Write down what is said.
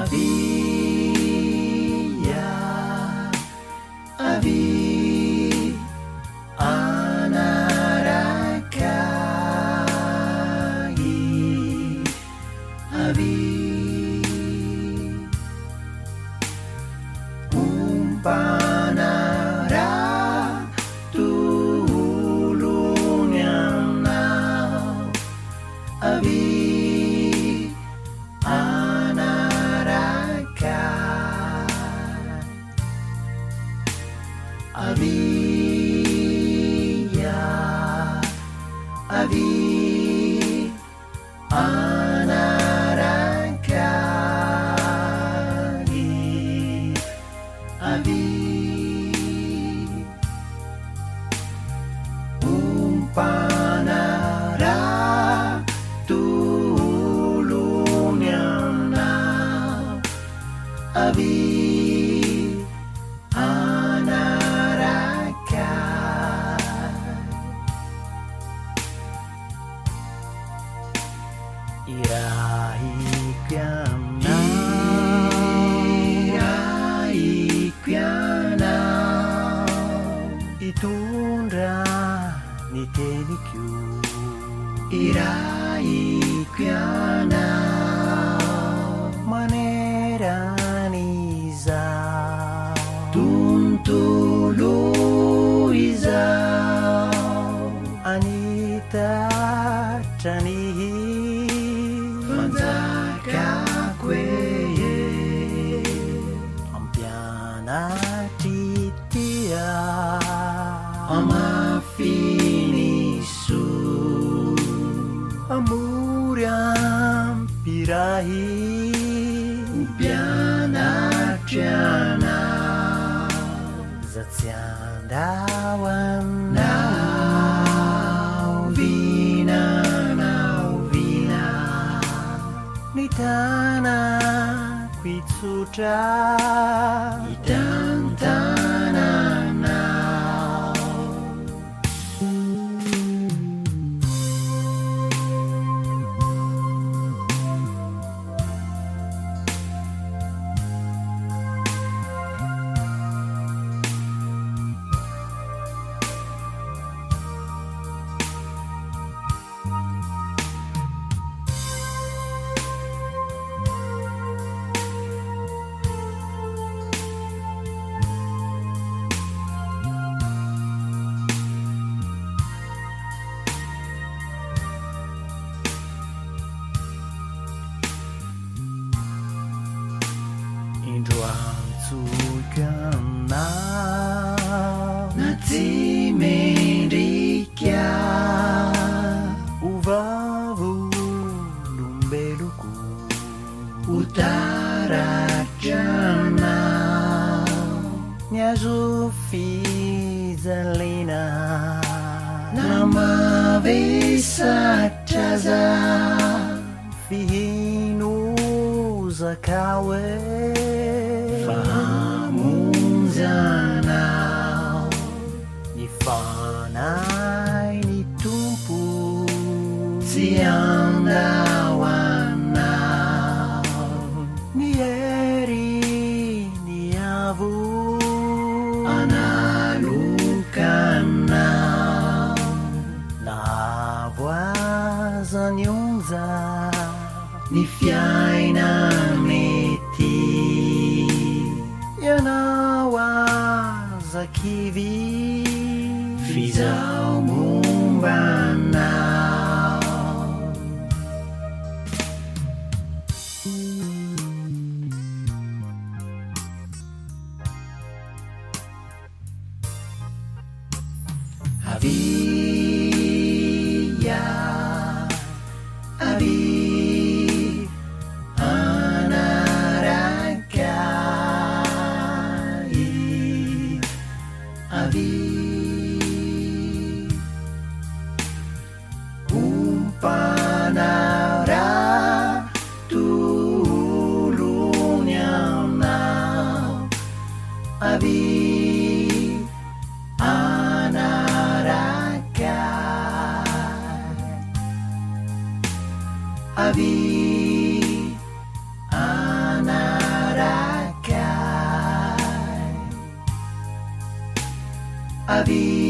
Avia, Avi Anarakai, Avi Umpanara tulungnya now, Avi Avia, Avi Anarakai, Avi Umpanara tulungnya now, Avi Itundra ni tenikyu Irai kiana Manera niza Tuntulu iza Anita Chanihi Fanzaka kweye Ampiana titia Ama finisu Amuriam pirahi Ubiana jana Zatsiandawan Now vina Nitana Kwitsutra Itantana Indruantsukana Natsimerikya Uvavu lumbeluku Utarajana Nyazufi zalina Nama vesachaza Fihinu zakawe Fahamunzanau Nifanai nitumpu Siandawanau Nieri niavu Analukanau Navwazanyunza Nifiaina neti Yanawa zakivi Fizau mumbanau Avia, Avi Umpanara tulungnya now, Avi Anarakai, Avi Anarakai. vida.